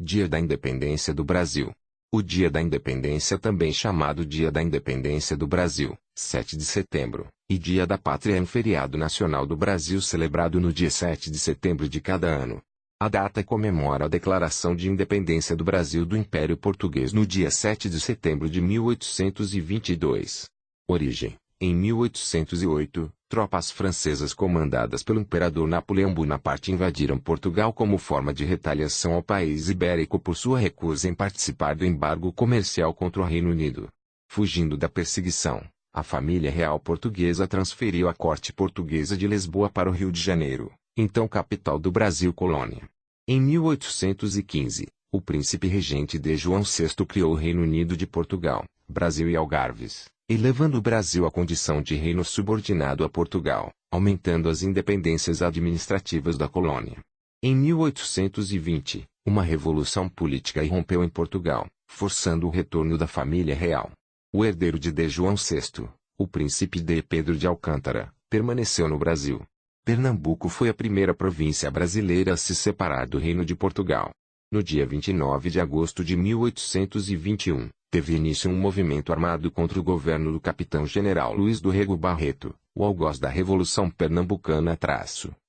Dia da Independência do Brasil. O Dia da Independência, também chamado Dia da Independência do Brasil, 7 de setembro, e Dia da Pátria, é um feriado nacional do Brasil celebrado no dia 7 de setembro de cada ano. A data comemora a declaração de independência do Brasil do Império Português no dia 7 de setembro de 1822. Origem: em 1808, tropas francesas comandadas pelo imperador Napoleão Bonaparte invadiram Portugal como forma de retaliação ao país ibérico por sua recusa em participar do embargo comercial contra o Reino Unido. Fugindo da perseguição, a família real portuguesa transferiu a corte portuguesa de Lisboa para o Rio de Janeiro, então capital do Brasil colônia. Em 1815, o príncipe regente D. João VI criou o Reino Unido de Portugal, Brasil e Algarves, elevando o Brasil à condição de reino subordinado a Portugal, aumentando as independências administrativas da colônia. Em 1820, uma revolução política irrompeu em Portugal, forçando o retorno da família real. O herdeiro de D. João VI, o príncipe D. Pedro de Alcântara, permaneceu no Brasil. Pernambuco foi a primeira província brasileira a se separar do Reino de Portugal. No dia 29 de agosto de 1821, teve início um movimento armado contra o governo do capitão-general Luís do Rego Barreto, o algoz da Revolução Pernambucana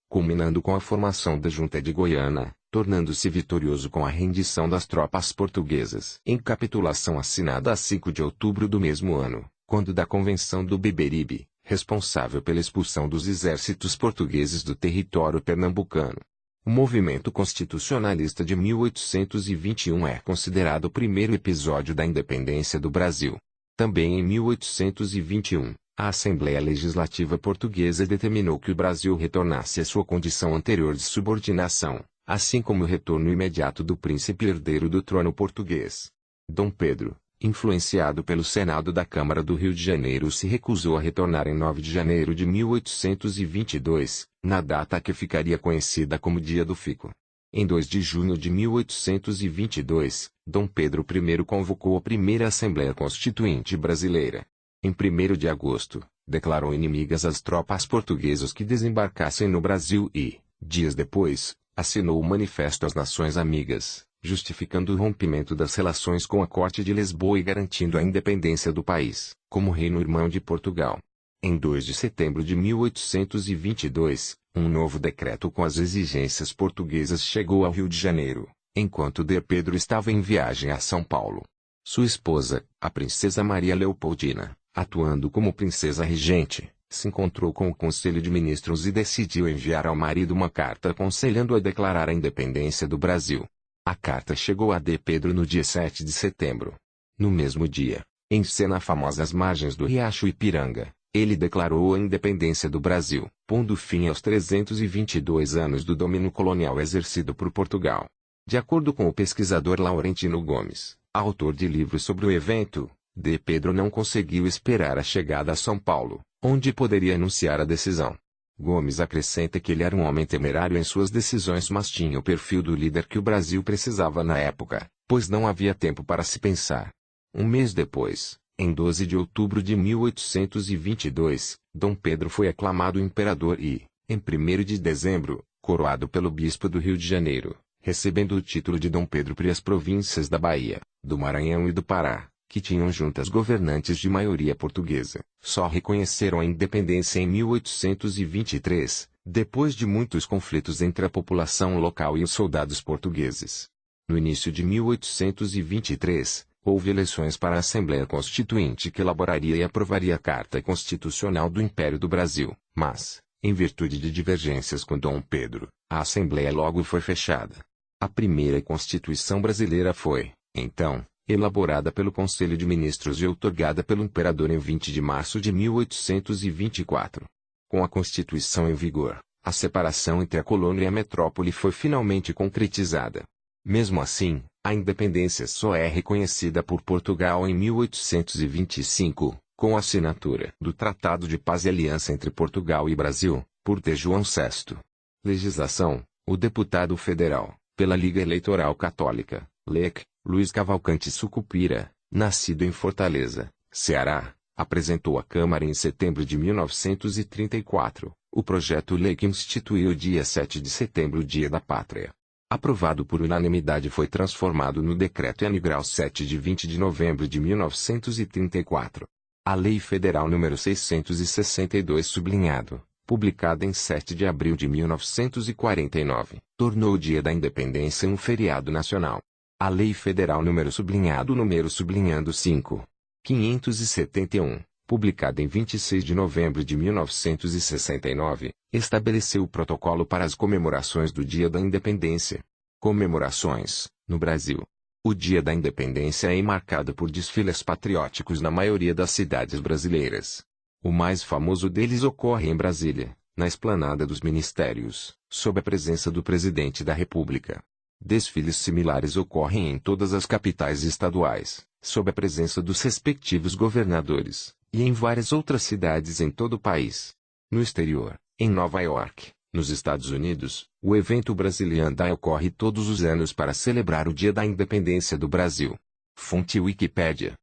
culminando com a formação da Junta de Goiânia, tornando-se vitorioso com a rendição das tropas portuguesas. Em capitulação assinada a 5 de outubro do mesmo ano, quando da Convenção do Beberibe, responsável pela expulsão dos exércitos portugueses do território pernambucano. O movimento constitucionalista de 1821 é considerado o primeiro episódio da independência do Brasil. Também em 1821, a Assembleia Legislativa Portuguesa determinou que o Brasil retornasse à sua condição anterior de subordinação, assim como o retorno imediato do príncipe herdeiro do trono português. Dom Pedro, influenciado pelo Senado da Câmara do Rio de Janeiro, se recusou a retornar em 9 de janeiro de 1822, na data que ficaria conhecida como Dia do Fico. Em 2 de junho de 1822, Dom Pedro I convocou a primeira Assembleia Constituinte Brasileira. Em 1º de agosto, declarou inimigas as tropas portuguesas que desembarcassem no Brasil e, dias depois, assinou o Manifesto às Nações Amigas, justificando o rompimento das relações com a Corte de Lisboa e garantindo a independência do país, como reino irmão de Portugal. Em 2 de setembro de 1822, um novo decreto com as exigências portuguesas chegou ao Rio de Janeiro, enquanto D. Pedro estava em viagem a São Paulo. Sua esposa, a princesa Maria Leopoldina, atuando como princesa regente, se encontrou com o Conselho de Ministros e decidiu enviar ao marido uma carta aconselhando-o a declarar a independência do Brasil. A carta chegou a D. Pedro no dia 7 de setembro. No mesmo dia, em cena famosa às margens do Riacho Ipiranga, ele declarou a independência do Brasil, pondo fim aos 322 anos do domínio colonial exercido por Portugal. De acordo com o pesquisador Laurentino Gomes, autor de livros sobre o evento, D. Pedro não conseguiu esperar a chegada a São Paulo, onde poderia anunciar a decisão. Gomes acrescenta que ele era um homem temerário em suas decisões, mas tinha o perfil do líder que o Brasil precisava na época, pois não havia tempo para se pensar. Um mês depois, em 12 de outubro de 1822, Dom Pedro foi aclamado imperador e, em 1º de dezembro, coroado pelo bispo do Rio de Janeiro, recebendo o título de Dom Pedro I. As províncias da Bahia, do Maranhão e do Pará, que tinham juntas governantes de maioria portuguesa, só reconheceram a independência em 1823, depois de muitos conflitos entre a população local e os soldados portugueses. No início de 1823, houve eleições para a Assembleia Constituinte que elaboraria e aprovaria a Carta Constitucional do Império do Brasil, mas, em virtude de divergências com Dom Pedro, a Assembleia logo foi fechada. A primeira Constituição brasileira foi, então, elaborada pelo Conselho de Ministros e outorgada pelo imperador em 20 de março de 1824. Com a Constituição em vigor, a separação entre a colônia e a metrópole foi finalmente concretizada. Mesmo assim, a independência só é reconhecida por Portugal em 1825, com a assinatura do Tratado de Paz e Aliança entre Portugal e Brasil, por D. João VI. Legislação: o deputado federal, pela Liga Eleitoral Católica, LEC, Luiz Cavalcante Sucupira, nascido em Fortaleza, Ceará, apresentou à Câmara em setembro de 1934, o projeto-lei que instituiu o dia 7 de setembro, Dia da Pátria. aprovado por unanimidade, foi transformado no Decreto-N grau 7 de 20 de novembro de 1934. A Lei Federal nº 662 sublinhado, publicada em 7 de abril de 1949, tornou o Dia da Independência um feriado nacional. A Lei Federal número 5, 571, publicada em 26 de novembro de 1969, estabeleceu o protocolo para as comemorações do Dia da Independência. Comemorações, no Brasil. O Dia da Independência é marcado por desfiles patrióticos na maioria das cidades brasileiras. O mais famoso deles ocorre em Brasília, na Esplanada dos Ministérios, sob a presença do Presidente da República. Desfiles similares ocorrem em todas as capitais estaduais, sob a presença dos respectivos governadores, e em várias outras cidades em todo o país. No exterior, em Nova York, nos Estados Unidos, o evento Brazilian Day ocorre todos os anos para celebrar o Dia da Independência do Brasil. Fonte Wikipédia.